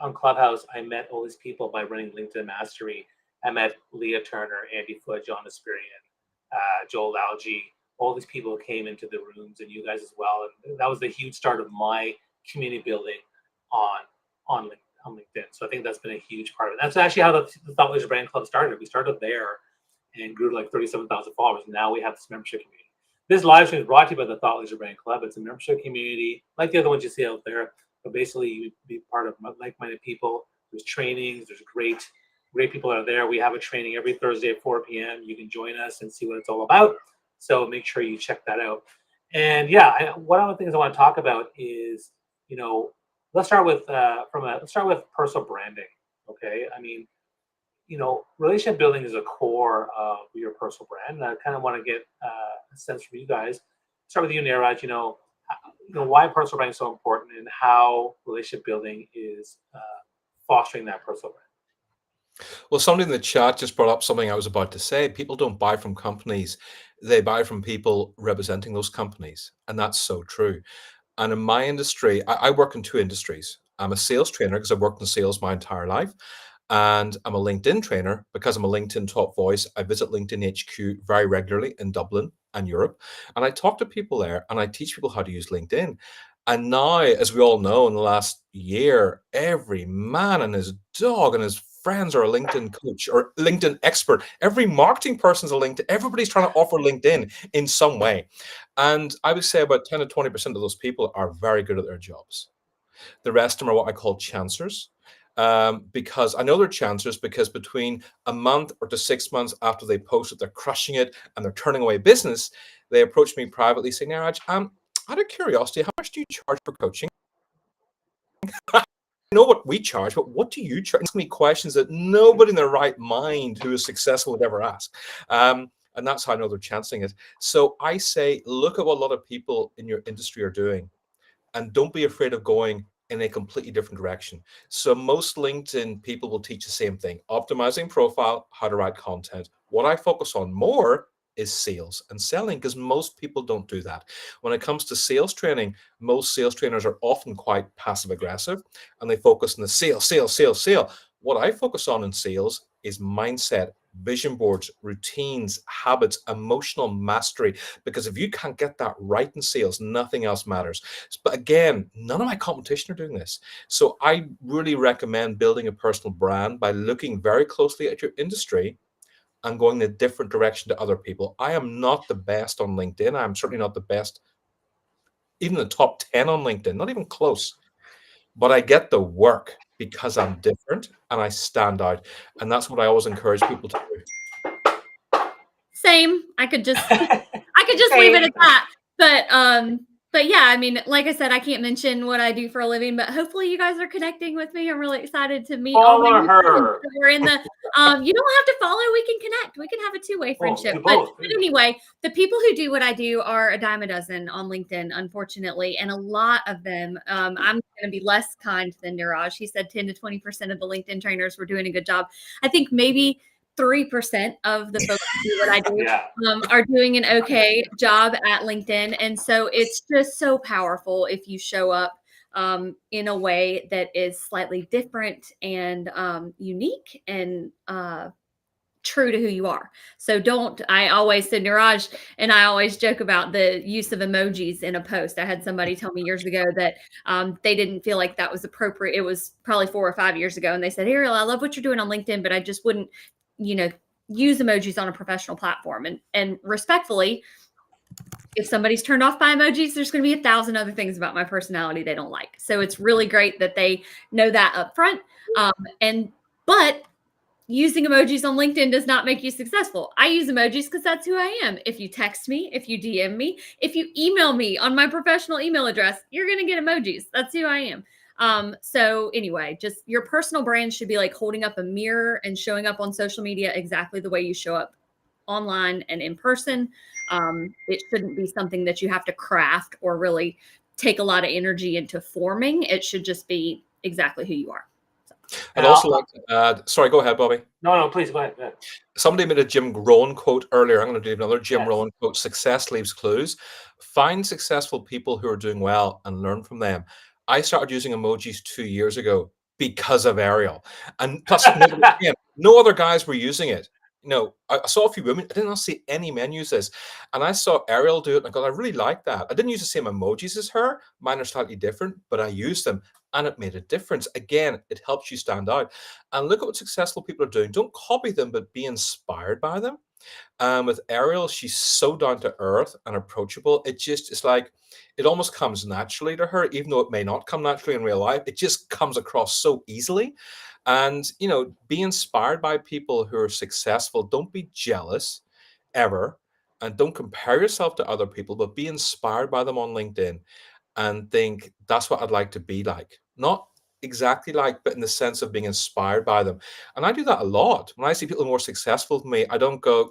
on Clubhouse, I met all these people by running LinkedIn Mastery. I met Leah Turner, Andy Foote, John Aspirian, Joel Algie. All these people came into the rooms, and you guys as well. And that was the huge start of my community building on LinkedIn. So I think that's been a huge part of it. That's actually how the Thought Leadership Brand Club started. We started there and grew to like 37,000 followers. Now we have this membership community. This live stream is brought to you by the Thought Leadership Brand Club. It's a membership community like the other ones you see out there, but basically you be part of like-minded people. There's trainings. There's great people out there. We have a training every Thursday at 4 p.m. You can join us and see what it's all about. So make sure you check that out. And yeah, one of the things I want to talk about is, let's start with personal branding. Okay, I mean, relationship building is a core of your personal brand. And I kind of want to get a sense from you guys. Start with you, Niraj. Why personal branding is so important and how relationship building is fostering that personal brand. Well, somebody in the chat just brought up something I was about to say. People don't buy from companies, they buy from people representing those companies. And that's so true. And in my industry, I work in two industries. I'm a sales trainer because I've worked in sales my entire life. And I'm a LinkedIn trainer because I'm a LinkedIn top voice. I visit LinkedIn HQ very regularly in Dublin and Europe. And I talk to people there and I teach people how to use LinkedIn. And now, as we all know, in the last year, every man and his dog and his friends are a LinkedIn coach or LinkedIn expert. Every marketing person's a LinkedIn. Everybody's trying to offer LinkedIn in some way. And I would say about 10 to 20% of those people are very good at their jobs. The rest of them are what I call chancers. Because I know they're chancers because between a month or to 6 months after they post that they're crushing it and they're turning away business, they approach me privately saying, Niraj, out of curiosity, how much do you charge for coaching? I know what we charge, but what do you charge? Ask me questions that nobody in their right mind who is successful would ever ask. And that's how I know they're chancing it. So I say, look at what a lot of people in your industry are doing and don't be afraid of going in a completely different direction. So most LinkedIn people will teach the same thing: optimizing profile, how to write content. What I focus on more is sales and selling, because most people don't do that. When it comes to sales training, most sales trainers are often quite passive aggressive and they focus on the sale. What I focus on in sales is mindset, vision boards, routines, habits, emotional mastery. Because if you can't get that right in sales, nothing else matters. But again, none of my competition are doing this. So I really recommend building a personal brand by looking very closely at your industry and going in a different direction to other people. I am not the best on LinkedIn. I'm certainly not the best, even the top 10 on LinkedIn, not even close. But I get the work because I'm different and I stand out. And that's what I always encourage people to do. Same. I could just leave it at that. But yeah, I mean, like I said, I can't mention what I do for a living, but hopefully you guys are connecting with me. I'm really excited to meet all Follow of you. her. We're in the you don't have to follow, we can connect. We can have a two-way friendship. Do both. But anyway, the people who do what I do are a dime a dozen on LinkedIn, unfortunately. And a lot of them, I'm going to be less kind than Niraj. He said 10 to 20% of the LinkedIn trainers were doing a good job. I think maybe 3% of the folks who do what I do are doing an okay job at LinkedIn. And so it's just so powerful if you show up in a way that is slightly different and unique and true to who you are. So I always said, Niraj and I always joke about the use of emojis in a post. I had somebody tell me years ago that they didn't feel like that was appropriate. It was probably 4 or 5 years ago. And they said, Ariel, I love what you're doing on LinkedIn, but I just wouldn't, use emojis on a professional platform. And respectfully, if somebody's turned off by emojis, there's going to be 1,000 other things about my personality they don't like. So it's really great that they know that up front. But using emojis on LinkedIn does not make you successful. I use emojis because that's who I am. If you text me, if you DM me, if you email me on my professional email address, you're going to get emojis. That's who I am. So anyway, just your personal brand should be like holding up a mirror and showing up on social media exactly the way you show up online and in person. It shouldn't be something that you have to craft or really take a lot of energy into forming. It should just be exactly who you are. I'd also like to add, sorry, go ahead, Bobby. No, please go ahead. Go ahead. Somebody made a Jim Rohn quote earlier. I'm going to do another Jim Yes. Rohn quote. Success leaves clues. Find successful people who are doing well and learn from them. I started using emojis 2 years ago because of Ariel. And plus, no other guys were using it. I saw a few women. I did not see any men use this. And I saw Ariel do it. And I go, I really like that. I didn't use the same emojis as her. Mine are slightly different, but I used them. And it made a difference. Again, it helps you stand out. And look at what successful people are doing. Don't copy them, but be inspired by them. With Ariel, she's so down to earth and approachable. It's like, it almost comes naturally to her, even though it may not come naturally in real life. It just comes across so easily. And, be inspired by people who are successful. Don't be jealous ever. And don't compare yourself to other people, but be inspired by them on LinkedIn and think that's what I'd like to be like. Not exactly like, but in the sense of being inspired by them. And I do that a lot. When I see people more successful than me, I don't go,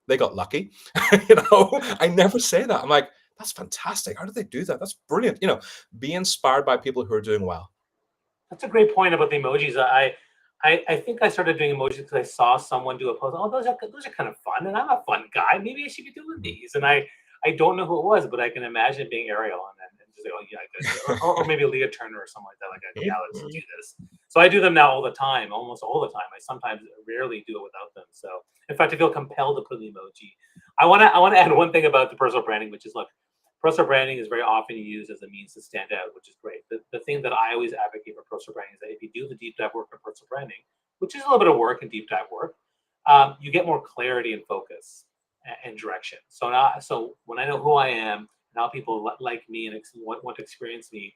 they got lucky. I never say that. I'm like, that's fantastic. How did they do that? That's brilliant. Be inspired by people who are doing well. That's a great point about the emojis. I think I started doing emojis because I saw someone do a post. Oh, those are kind of fun, and I'm a fun guy. Maybe I should be doing these. And I don't know who it was, but I can imagine it being Ariel and just like, oh yeah, I could. or maybe Leah Turner or something like that. Like, yeah, let's do this. So I do them now all the time, almost all the time. I sometimes rarely do it without them. So in fact, I feel compelled to put an emoji. I want to add one thing about the personal branding, which is, look, personal branding is very often used as a means to stand out, which is great. The thing that I always advocate for personal branding is that if you do the deep dive work on personal branding, which is a little bit of work and deep dive work, you get more clarity and focus and direction. So when I know who I am and how people like me and want to experience me,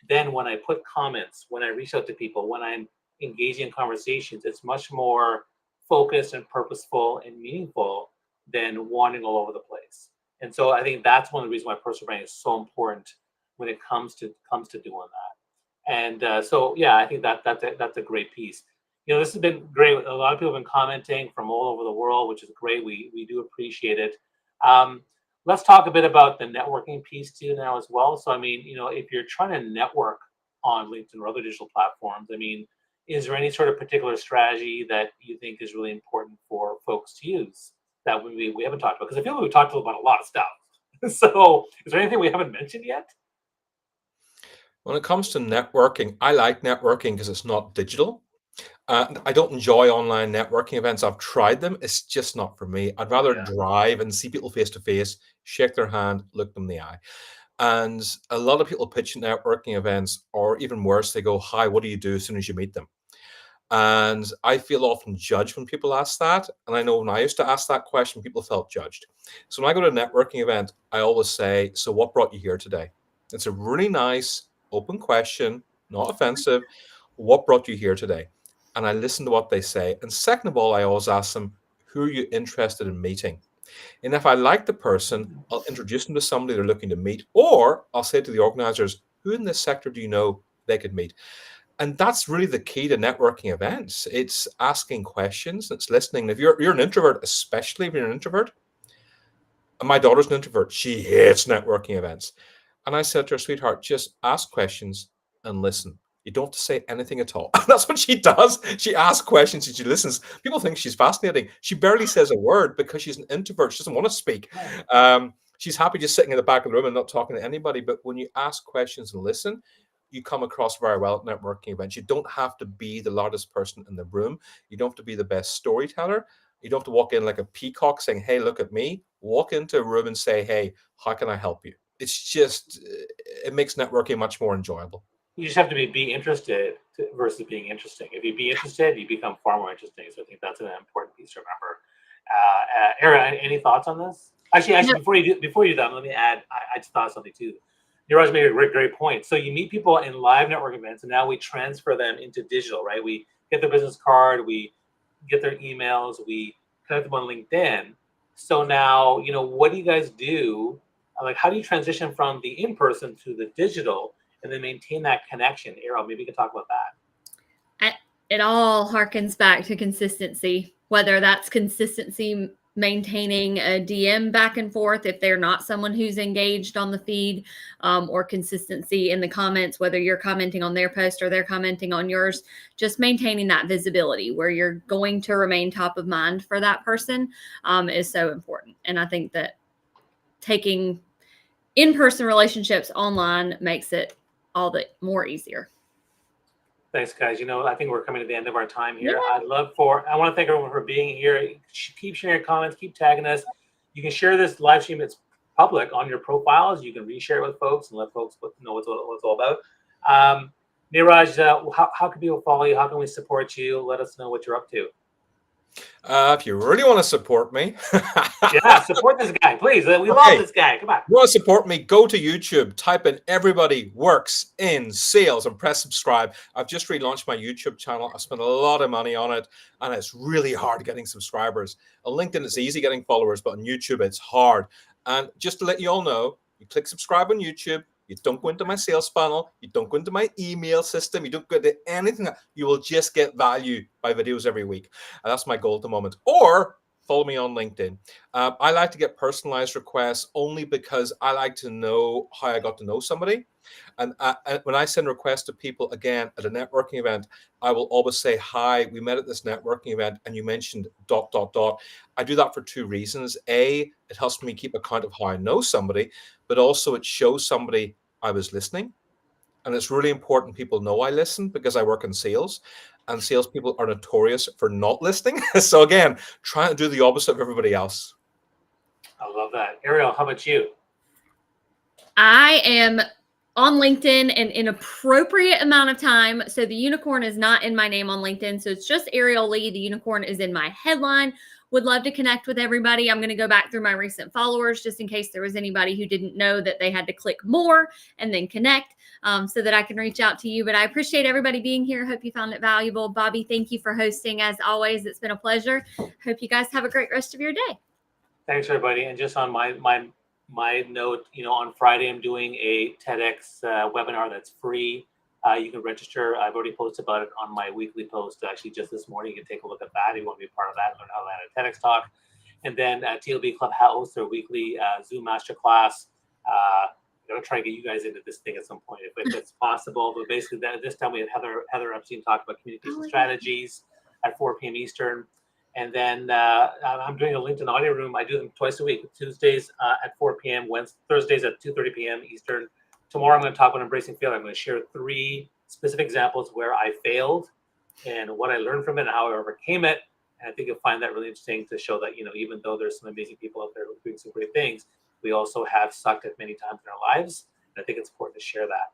then when I put comments, when I reach out to people, when I'm engaging in conversations, it's much more focused and purposeful and meaningful than wandering all over the place. And so I think that's one of the reasons why personal branding is so important when it comes to doing that. And so yeah, I think that's a great piece. This has been great. A lot of people have been commenting from all over the world, which is great. We do appreciate it. Let's talk a bit about the networking piece too now as well. So I mean, if you're trying to network on LinkedIn or other digital platforms, I mean, is there any sort of particular strategy that you think is really important for folks to use that we haven't talked about? Because I feel like we've talked about a lot of stuff. So is there anything we haven't mentioned yet? When it comes to networking, I like networking because it's not digital. I don't enjoy online networking events. I've tried them. It's just not for me. I'd rather drive and see people face to face, shake their hand, look them in the eye. And a lot of people pitch networking events, or even worse, they go, hi, what do you do as soon as you meet them? And I feel often judged when people ask that. And I know when I used to ask that question, people felt judged. So when I go to a networking event, I always say, so what brought you here today? It's a really nice, open question, not offensive. What brought you here today? And I listen to what they say. And second of all, I always ask them, who are you interested in meeting? And if I like the person, I'll introduce them to somebody they're looking to meet. Or I'll say to the organizers, who in this sector do you know they could meet? And that's really the key to networking events. It's asking questions, it's listening. If you're an introvert, especially if you're an introvert, and my daughter's an introvert, she hates networking events. And I said to her, sweetheart, just ask questions and listen. You don't have to say anything at all. That's what she does. She asks questions and she listens. People think she's fascinating. She barely says a word because she's an introvert. She doesn't want to speak. She's happy just sitting in the back of the room and not talking to anybody. But when you ask questions and listen, you come across very well at networking events. You don't have to be the loudest person in the room. You don't have to be the best storyteller. You don't have to walk in like a peacock saying, hey, look at me. Walk into a room and say, hey, how can I help you? It's just, it makes networking much more enjoyable. You just have to be interested versus being interesting. If you be interested, you become far more interesting. So I think that's an important piece to remember. Era, any thoughts on this? Actually, No. before you do that, let me add. I just thought of something too. Niraj made a great point. So you meet people in live network events, and now we transfer them into digital, right? We get their business card, we get their emails, we connect them on LinkedIn. So now, what do you guys do? Like, how do you transition from the in-person to the digital and then maintain that connection? Ariel, maybe you can talk about that. It all harkens back to consistency, whether that's consistency maintaining a DM back and forth if they're not someone who's engaged on the feed, or consistency in the comments, whether you're commenting on their post or they're commenting on yours. Just maintaining that visibility where you're going to remain top of mind for that person is so important. And I think that taking in-person relationships online makes it all the more easier. Thanks, guys. I think we're coming to the end of our time here. Yeah. I want to thank everyone for being here. Keep sharing your comments, keep tagging us. You can share this live stream. It's public on your profiles. You can reshare it with folks and let folks know what it's all about. Niraj, how can people follow you? How can we support you? Let us know what you're up to. If you really want to support me, yeah, support this guy, please. We love this guy. Come on. You want to support me? Go to YouTube, type in "Everybody Works in Sales" and press subscribe. I've just relaunched my YouTube channel. I spent a lot of money on it, and it's really hard getting subscribers. On LinkedIn, it's easy getting followers, but on YouTube, it's hard. And just to let you all know, you click subscribe on YouTube. You don't go into my sales funnel. You don't go into my email system. You don't go into anything. You will just get value by videos every week. And that's my goal at the moment. Or follow me on LinkedIn. I like to get personalized requests only because I like to know how I got to know somebody. And when I send requests to people, again, at a networking event, I will always say, hi, we met at this networking event and you mentioned ... I do that for two reasons. A, it helps me keep account of how I know somebody, but also it shows somebody I was listening. And it's really important people know I listen because I work in sales, and salespeople are notorious for not listening. So again, trying to do the opposite of everybody else. I love that. Ariel, how about you? I am on LinkedIn an inappropriate amount of time. So the unicorn is not in my name on LinkedIn. So it's just Ariel Lee. The unicorn is in my headline. Would love to connect with everybody. I'm going to go back through my recent followers just in case there was anybody who didn't know that they had to click more and then connect, so that I can reach out to you. But I appreciate everybody being here. Hope you found it valuable. Bobby, thank you for hosting as always. It's been a pleasure. Hope you guys have a great rest of your day. Thanks, everybody. And just on my note, on Friday, I'm doing a TEDx webinar that's free. You can register. I've already posted about it on my weekly post. Actually, just this morning, you can take a look at that. If you want to be a part of that, learn how to land a TEDx talk. And then TLB Club hosts their weekly Zoom masterclass. I'm going to try to get you guys into this thing at some point if it's possible. But basically, this time we had Heather Epstein talk about communication strategies at 4 p.m. Eastern. And then I'm doing a LinkedIn audio room. I do them twice a week, Tuesdays at 4 p.m., Thursdays at 2:30 p.m. Eastern. Tomorrow I'm going to talk about embracing failure. I'm going to share 3 specific examples where I failed and what I learned from it and how I overcame it. And I think you'll find that really interesting to show that, even though there's some amazing people out there who are doing some great things, we also have sucked at many times in our lives. And I think it's important to share that.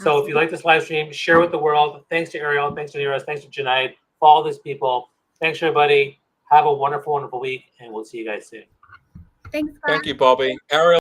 So if you like this live stream, share with the world. Thanks to Ariel. Thanks to Niraj. Thanks to Jonaed. Follow these people. Thanks, everybody. Have a wonderful, wonderful week, and we'll see you guys soon. Thanks, guys. Thank you, Bobby. Ariel.